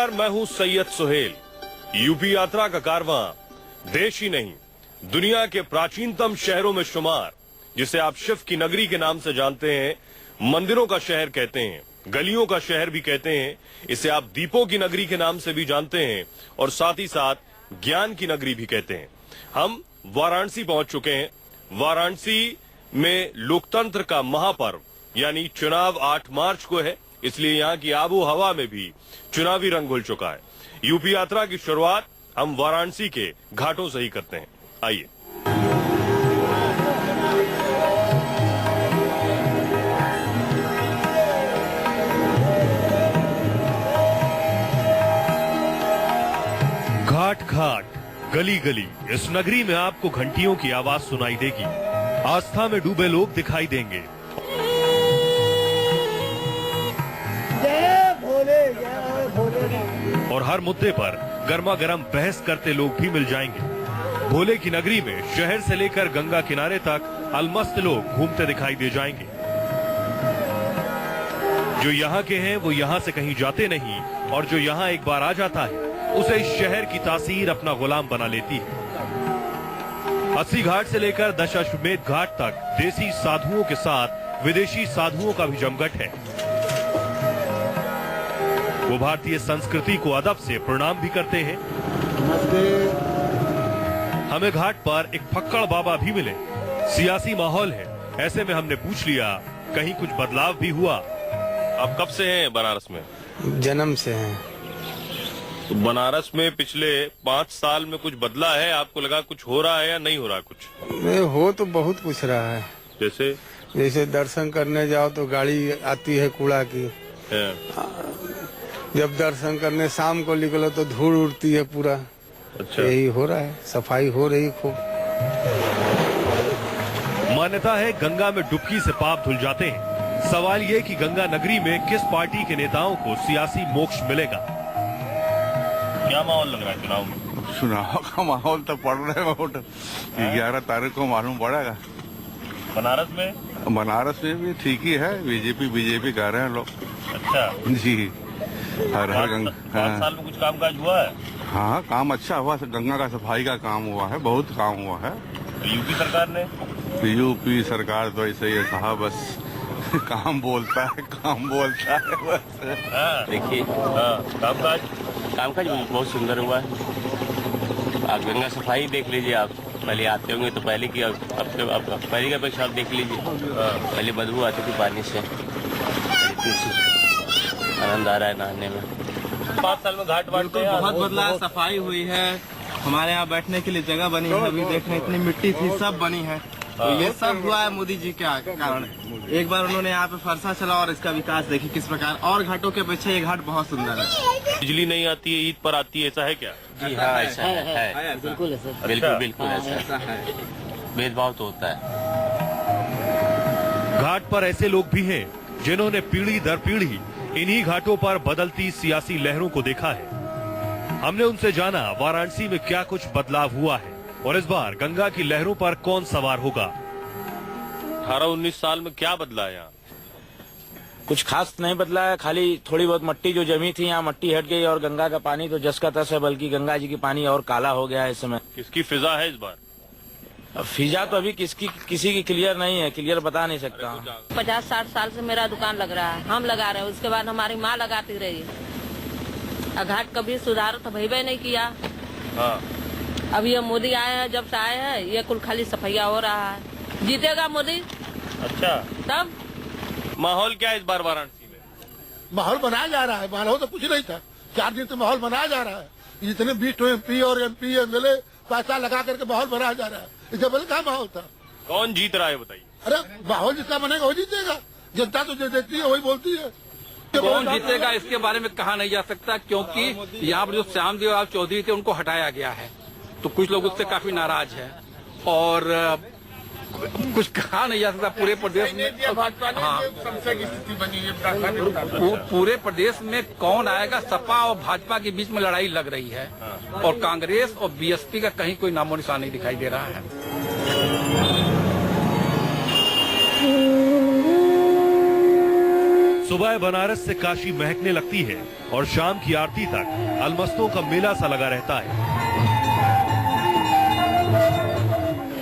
नमस्कार, मैं हूं सैयद सुहेल। यूपी यात्रा का कारवां देश ही नहीं दुनिया के प्राचीनतम शहरों में शुमार, जिसे आप शिव की नगरी के नाम से जानते हैं, मंदिरों का शहर कहते हैं, गलियों का शहर भी कहते हैं, इसे आप दीपों की नगरी के नाम से भी जानते हैं और साथ ही साथ ज्ञान की नगरी भी कहते हैं। हम वाराणसी पहुंच चुके हैं। वाराणसी में लोकतंत्र का महापर्व यानी चुनाव 8 मार्च को है, इसलिए यहाँ की आबो हवा में भी चुनावी रंग घुल चुका है। यूपी यात्रा की शुरुआत हम वाराणसी के घाटों से ही करते हैं। आइए। घाट घाट, गली गली, इस नगरी में आपको घंटियों की आवाज सुनाई देगी। आस्था में डूबे लोग दिखाई देंगे। और हर मुद्दे पर गर्मा गर्म बहस करते लोग भी मिल जाएंगे। भोले की नगरी में शहर से लेकर गंगा किनारे तक अलमस्त लोग घूमते दिखाई दे जाएंगे। जो यहाँ के हैं वो यहाँ से कहीं जाते नहीं, और जो यहाँ एक बार आ जाता है उसे इस शहर की तासीर अपना गुलाम बना लेती है। 80 घाट से लेकर दशाश्वमेध घाट तक देसी साधुओं के साथ विदेशी साधुओं का भी जमघट है। वो भारतीय संस्कृति को अदब से प्रणाम भी करते हैं। हमें घाट पर एक फक्कड़ बाबा भी मिले। सियासी माहौल है, ऐसे में हमने पूछ लिया कहीं कुछ बदलाव भी हुआ। आप कब से हैं बनारस में? जन्म से हैं। तो बनारस में पिछले 5 साल में कुछ बदला है? आपको लगा कुछ हो रहा है या नहीं हो रहा कुछ? हो तो बहुत कुछ रहा है। जैसे दर्शन करने जाओ तो गाड़ी आती है कूड़ा की। जब दर्शन करने शाम को निकलो तो धूल उड़ती है पूरा। अच्छा। यही हो रहा है, सफाई हो रही खूब। मान्यता है गंगा में डुबकी से पाप धुल जाते हैं। सवाल ये कि गंगा नगरी में किस पार्टी के नेताओं को सियासी मोक्ष मिलेगा? क्या माहौल लग रहा है चुनाव में? चुनाव का माहौल तो पड़ रहा है। वोट 11 तारीख को मालूम पड़ेगा। बनारस में भी ठीक ही है। बीजेपी कह रहे हैं लोग। अच्छा जी। हर गंगा 5 साल में कुछ कामकाज हुआ है? हाँ, काम अच्छा हुआ। गंगा का सफाई का काम हुआ है, बहुत काम हुआ है। यूपी सरकार ने? यूपी सरकार तो ऐसे ही है साहब, बस काम बोलता है बस। देखिए कामकाज बहुत सुंदर हुआ है। आप गंगा सफाई देख लीजिए। आप पहले आते होंगे तो पहले की पहले की अपेक्षा आप देख लीजिए। पहले बदबू आती थी पानी से, आनंद आ रहा है नहाने में। 5 साल में घाट बहुत बदला है। सफाई हुई है, हमारे यहाँ बैठने के लिए जगह बनी है। अभी देखने इतनी मिट्टी थी, सब बनी है। तो ये सब हुआ है मोदी जी के कारण। एक बार उन्होंने यहाँ पे फरसा चला और इसका विकास देखिए किस प्रकार। और घाटों के पीछे ये घाट बहुत सुंदर है। बिजली नहीं आती है, ईद पर आती है, ऐसा है क्या? जी हाँ, ऐसा है। बिल्कुल ऐसा है। भेदभाव तो होता है। घाट पर ऐसे लोग भी हैं जिन्होंने पीढ़ी दर पीढ़ी इन्हीं घाटों पर बदलती सियासी लहरों को देखा है। हमने उनसे जाना वाराणसी में क्या कुछ बदलाव हुआ है और इस बार गंगा की लहरों पर कौन सवार होगा। 18-19 साल में क्या बदला है यहाँ? कुछ खास नहीं बदला है, खाली थोड़ी बहुत मट्टी जो जमी थी यहाँ मट्टी हट गई और गंगा का पानी तो जस का तस है, बल्कि गंगा जी की पानी और काला हो गया है इस समय। किसकी फिजा है इस बार? फिजा तो अभी किसी की क्लियर नहीं है, क्लियर बता नहीं सकता। 50-60 साल से मेरा दुकान लग रहा है, हम लगा रहे हैं। उसके बाद हमारी माँ लगाती रही। घाट कभी सुधार तो भई नहीं किया। अब ये मोदी आए हैं, जब से आए हैं ये कुल खाली सफाइया हो रहा है। जीतेगा मोदी। अच्छा, तब माहौल क्या है इस बार वाराणसी में? माहौल बनाया जा रहा है। माहौल तो कुछ नहीं था, 4 दिन से माहौल बनाया जा रहा है। जितने 20 MP और MP MLA पैसा लगा करके माहौल बनाया जा रहा है। इससे पहले क्या माहौल था? कौन जीत रहा है बताइए? अरे माहौल जितना बनेगा वो जीतेगा। जनता तो जो देती है वही बोलती है। कौन जीतेगा इसके बारे में कहा नहीं जा सकता, क्योंकि यहाँ पर जो श्यामदेव चौधरी थे उनको हटाया गया है, तो कुछ लोग उससे काफी नाराज है और कुछ कहा नहीं जा सकता। पूरे प्रदेश में संशय की स्थिति बनी है। पूरे प्रदेश में कौन आएगा, सपा और भाजपा के बीच में लड़ाई लग रही है और कांग्रेस और BSP का कहीं कोई नामो निशान नहीं दिखाई दे रहा है। सुबह बनारस से काशी महकने लगती है और शाम की आरती तक अलमस्तों का मेला सा लगा रहता है।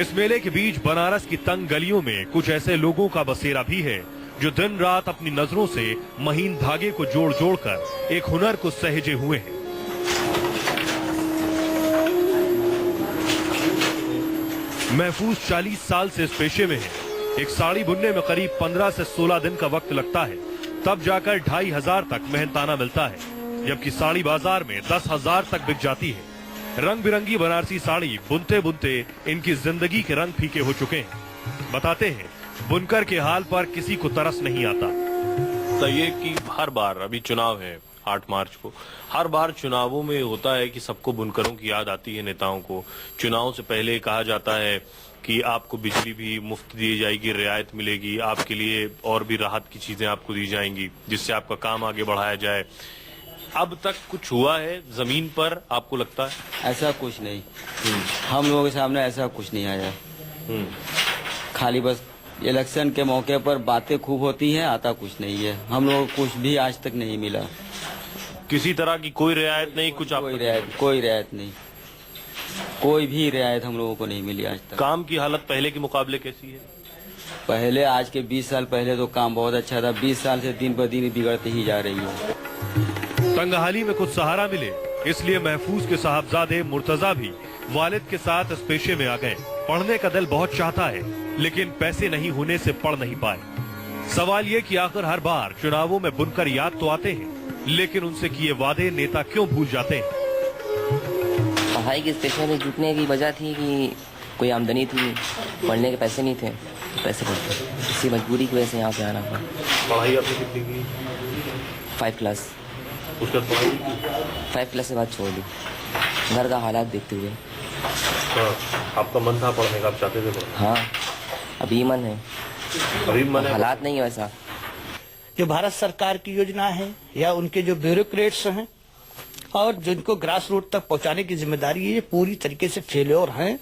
इस मेले के बीच बनारस की तंग गलियों में कुछ ऐसे लोगों का बसेरा भी है जो दिन रात अपनी नजरों से महीन धागे को जोड़ जोड़ कर एक हुनर को सहेजे हुए हैं। महफूज 40 साल से इस पेशे में है। एक साड़ी बुनने में करीब 15 से 16 दिन का वक्त लगता है, तब जाकर 2500 तक मेहनताना मिलता है, जबकि साड़ी बाजार में 10,000 तक बिक जाती है। रंग बिरंगी बनारसी साड़ी बुनते बुनते इनकी जिंदगी के रंग फीके हो चुके हैं। बताते हैं बुनकर के हाल पर किसी को तरस नहीं आता। तो ये कि हर बार अभी चुनाव है 8 मार्च को, हर बार चुनावों में होता है कि सबको बुनकरों की याद आती है, नेताओं को। चुनाव से पहले कहा जाता है कि आपको बिजली भी मुफ्त दी जाएगी, रियायत मिलेगी, आपके लिए और भी राहत की चीजें आपको दी जाएंगी जिससे आपका काम आगे बढ़ाया जाए। अब तक कुछ हुआ है जमीन पर, आपको लगता है? ऐसा कुछ नहीं, हम लोगों के सामने ऐसा कुछ नहीं आया। खाली बस इलेक्शन के मौके पर बातें खूब होती हैं, आता कुछ नहीं है। हम लोगों को कुछ भी आज तक नहीं मिला। किसी तरह की कोई रियायत नहीं, कुछ कोई रियायत नहीं, कोई भी रियायत हम लोगों को नहीं मिली आज तक। काम की हालत पहले के मुकाबले कैसी है? पहले, आज के 20 साल पहले तो काम बहुत अच्छा था। 20 साल से दिन ब दिन बिगड़ती ही जा रही है। तंगहाली में कुछ सहारा मिले, इसलिए महफूज के साहबजादे मुर्तजा भी वालिद के साथ इस पेशे में आ गए। पढ़ने का दिल बहुत चाहता है, लेकिन पैसे नहीं होने से पढ़ नहीं पाए। सवाल ये कि आखिर हर बार चुनावों में बुनकर याद तो आते हैं, लेकिन उनसे किए वादे नेता क्यों भूल जाते हैं? पढ़ाई के इस पेशे में जुटने की वजह थी कि कोई आमदनी थी, पढ़ने के पैसे नहीं थे, पैसे पढ़ते, इसी मजबूरी की वजह से यहाँ पे आना पड़ा। पढ़ाई आपने कितनी की? 5 क्लास। उसके बाद पढ़ाई 5 क्लास के बाद छोड़ दी, घर का हालात देखते हुए। आपका मन था पढ़ने का, आप चाहते थे पढ़ना? हाँ, अभी मन है, अभी मन है। हालात नहीं है वैसा। जो भारत सरकार की योजना है या उनके जो ब्यूरोक्रेट्स हैं और जिनको ग्रास रूट तक पहुंचाने की जिम्मेदारी है, ये पूरी तरीके से फेल्योर हैं।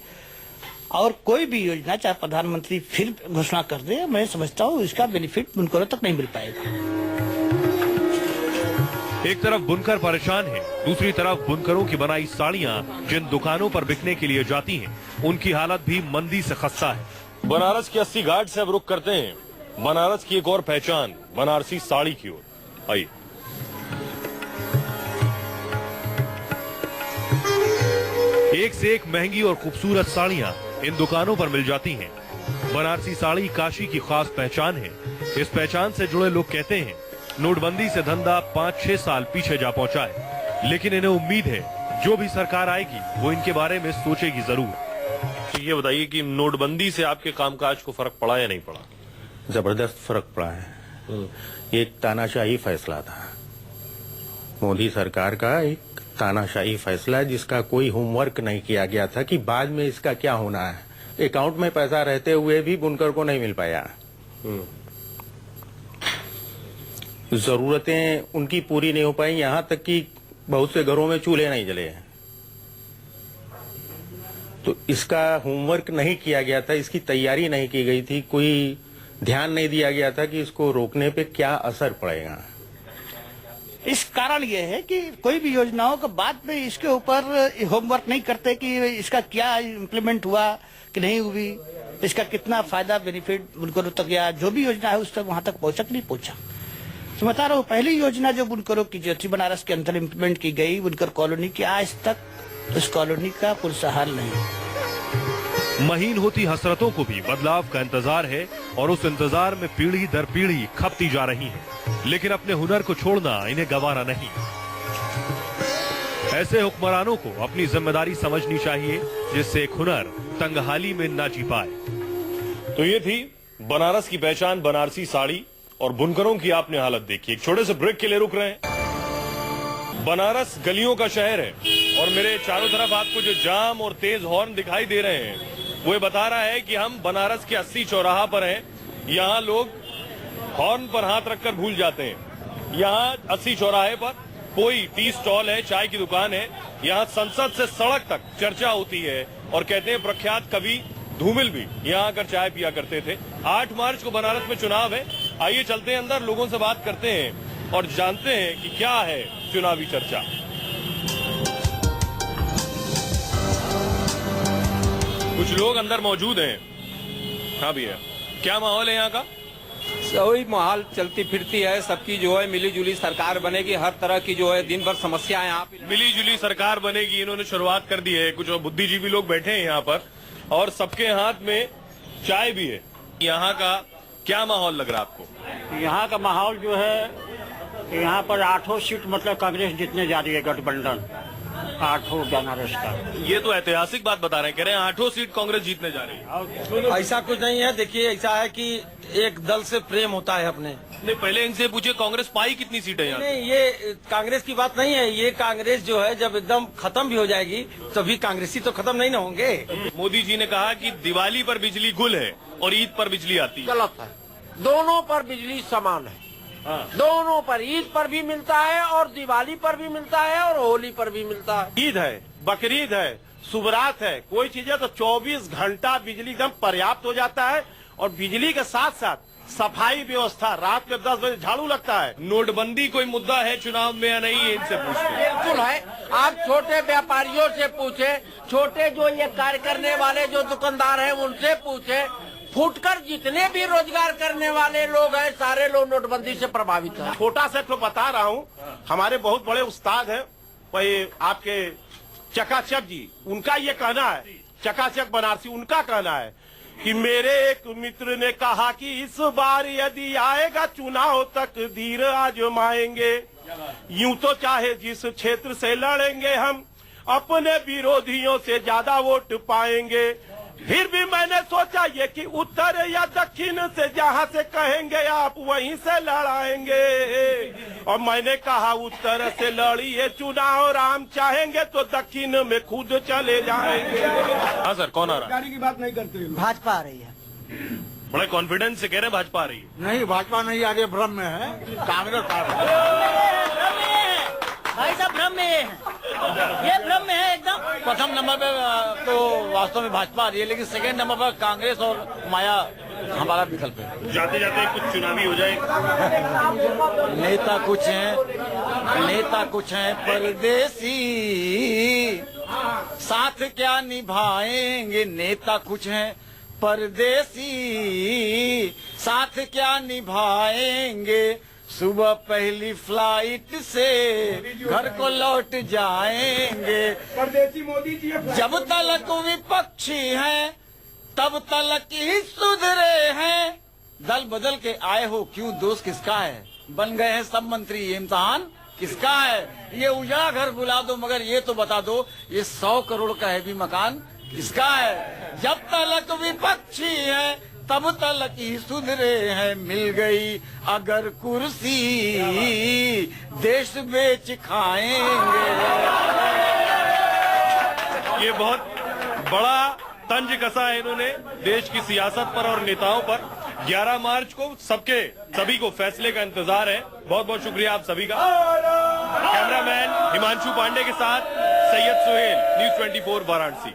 और कोई भी योजना, चाहे प्रधानमंत्री फिर घोषणा कर दे, मैं समझता हूँ इसका बेनिफिट बुनकरों तक नहीं मिल पाएगा। एक तरफ बुनकर परेशान है, दूसरी तरफ बुनकरों की बनाई साड़ियाँ जिन दुकानों पर बिकने के लिए जाती हैं, उनकी हालत भी मंदी से खस्ता है। बनारस के 80 घाट से अब रुक करते हैं बनारस की एक और पहचान, बनारसी साड़ी की ओर। आइए। एक से एक महंगी और खूबसूरत साड़ियाँ इन दुकानों पर मिल जाती हैं। बनारसी साड़ी काशी की खास पहचान है। इस पहचान से जुड़े लोग कहते हैं नोटबंदी से धंधा 5-6 साल पीछे जा पहुंचा है, लेकिन इन्हें उम्मीद है जो भी सरकार आएगी वो इनके बारे में सोचेगी जरूर। ये बताइए कि नोटबंदी से आपके कामकाज को फर्क पड़ा या नहीं पड़ा? जबरदस्त फर्क पड़ा है। ये एक तानाशाही फैसला था, मोदी सरकार का एक तानाशाही फैसला है जिसका कोई होमवर्क नहीं किया गया था कि बाद में इसका क्या होना है। अकाउंट में पैसा रहते हुए भी बुनकर को नहीं मिल पाया। जरूरतें उनकी पूरी नहीं हो पाई, यहाँ तक कि बहुत से घरों में चूल्हे नहीं जले। तो इसका होमवर्क नहीं किया गया था, इसकी तैयारी नहीं की गई थी, कोई ध्यान नहीं दिया गया था कि इसको रोकने पे क्या असर पड़ेगा। इस कारण ये है कि कोई भी योजनाओं का बाद में इसके ऊपर होमवर्क नहीं करते कि इसका क्या इम्प्लीमेंट हुआ कि नहीं हुई, इसका कितना फायदा बेनिफिट बुनकरों तक या जो भी योजना है उस तक वहां तक पहुंचा कि नहीं पहुंचा। तो बता रहा हूँ, पहली योजना जो बुनकरों की जो थी बनारस के अंदर इम्प्लीमेंट की गई बुनकर कॉलोनी की, आज तक उस कॉलोनी का पुरसहाल नहीं। महीन होती हसरतों को भी बदलाव का इंतजार है और उस इंतजार में पीढ़ी दर पीढ़ी खपती जा रही है, लेकिन अपने हुनर को छोड़ना इन्हें गवारा नहीं। ऐसे हुक्मरानों को अपनी जिम्मेदारी समझनी चाहिए जिससे एक हुनर तंगहाली में ना जी पाए। तो ये थी बनारस की पहचान, बनारसी साड़ी, और बुनकरों की आपने हालत देखी। एक छोटे से ब्रेक के लिए रुक रहे हैं। बनारस गलियों का शहर है और मेरे चारों तरफ आपको जो जाम और तेज हॉर्न दिखाई दे रहे हैं वो बता रहा है कि हम बनारस के 80 चौराहा पर हैं। यहाँ लोग हॉर्न पर हाथ रखकर भूल जाते हैं। यहाँ 80 चौराहे पर कोई टी स्टॉल है, चाय की दुकान है, यहाँ संसद से सड़क तक चर्चा होती है और कहते हैं प्रख्यात कवि धूमिल भी यहाँ आकर चाय पिया करते थे। 8 मार्च को बनारस में चुनाव है। आइए चलते हैं अंदर, लोगों से बात करते हैं और जानते हैं कि क्या है चुनावी चर्चा। कुछ लोग अंदर मौजूद हैं। हाँ भैया, क्या माहौल है यहाँ का? वही माहौल चलती फिरती है, सबकी जो है मिली जुली सरकार बनेगी, हर तरह की जो है दिन भर समस्याएं यहाँ पे। मिली जुली सरकार बनेगी, इन्होंने शुरुआत कर दी है। कुछ बुद्धिजीवी लोग बैठे हैं यहाँ पर और सबके हाथ में चाय भी है। यहाँ का क्या माहौल लग रहा है आपको? यहाँ का माहौल जो है, यहाँ पर 8 सीट मतलब कांग्रेस जीतने जा रही है, गठबंधन 8 बनारस का। ये तो ऐतिहासिक बात बता रहे हैं, कह रहे हैं 8 सीट कांग्रेस जीतने जा रही है। ऐसा कुछ नहीं है। देखिए, ऐसा है कि एक दल से प्रेम होता है अपने। नहीं, पहले इनसे पूछे कांग्रेस पाई कितनी सीटें यहाँ? नहीं, ये कांग्रेस की बात नहीं है। ये कांग्रेस जो है जब एकदम खत्म भी हो जाएगी तभी कांग्रेसी तो खत्म नहीं ना होंगे। मोदी जी ने कहा कि दिवाली पर बिजली गुल है और ईद पर बिजली आती है। गलत है, दोनों पर बिजली समान है। दोनों पर, ईद पर भी मिलता है और दिवाली पर भी मिलता है और होली पर भी मिलता है। ईद है, बकरीद है, शुभरात है, कोई चीज है तो 24 घंटा बिजली एकदम पर्याप्त हो जाता है। और बिजली के साथ साथ सफाई व्यवस्था, रात के 10 बजे झाड़ू लगता है। नोटबंदी कोई मुद्दा है चुनाव में या नहीं, ये इनसे पूछते हैं। बिल्कुल है। आप छोटे व्यापारियों से पूछे, छोटे जो ये कार्य करने वाले जो दुकानदार हैं उनसे पूछे, फुटकर जितने भी रोजगार करने वाले लोग हैं सारे लोग नोटबंदी से प्रभावित हैं। छोटा सा तो बता रहा हूँ, हमारे बहुत बड़े उस्ताद हैं, वही आपके चकाचक जी, उनका ये कहना है, चकाचक बनारसी, उनका कहना है कि मेरे एक मित्र ने कहा कि इस बार यदि आएगा चुनाव तकदीर आजमाएंगे। यूं तो चाहे जिस क्षेत्र से लड़ेंगे हम अपने विरोधियों से ज्यादा वोट पाएंगे। फिर भी मैंने सोचा ये कि उत्तर या दक्षिण से जहाँ से कहेंगे आप वहीं से लड़ाएंगे। और मैंने कहा उत्तर से लड़िए चुनाव, राम चाहेंगे तो दक्षिण में खुद चले जाएंगे। हाँ सर, कौन आ रहा है? गाड़ी की बात नहीं करते, भाजपा आ रही है। बड़े कॉन्फिडेंस से कह रहे हैं भाजपा आ रही है। नहीं, भाजपा नहीं आ रही, भ्रम में है, कांग्रेस आ रही है। भाई साहब भ्रम में है, ये भ्रम में है एकदम। प्रथम नंबर पे तो वास्तव में भाजपा आ रही है, लेकिन सेकंड नंबर पर कांग्रेस और माया हमारा विकल्प है। जाते जाते कुछ चुनावी हो जाए। नेता कुछ हैं परदेसी, साथ क्या निभाएंगे। नेता कुछ हैं परदेसी, साथ क्या निभाएंगे। सुबह पहली फ्लाइट से घर को लौट जाएंगे। परदेसी मोदी जी जब तलक विपक्षी हैं तब तलक ही सुधरे हैं। दल बदल के आए हो क्यों, दोस्त किसका है। बन गए हैं सब मंत्री, ये इम्तिहान किसका है। ये उजाला घर बुला दो मगर ये तो बता दो ये 100 करोड़ का है भी मकान किसका है। जब तलक विपक्षी है तब तलक ही सुधरे हैं। मिल गई अगर कुर्सी देश बेच खाएंगे। ये बहुत बड़ा तंज कसा है इन्होंने देश की सियासत पर और नेताओं पर। 11 मार्च को सभी को फैसले का इंतजार है। बहुत बहुत शुक्रिया आप सभी का। कैमरामैन हिमांशु पांडे के साथ सैयद सुहेल, न्यूज़ 24 वाराणसी।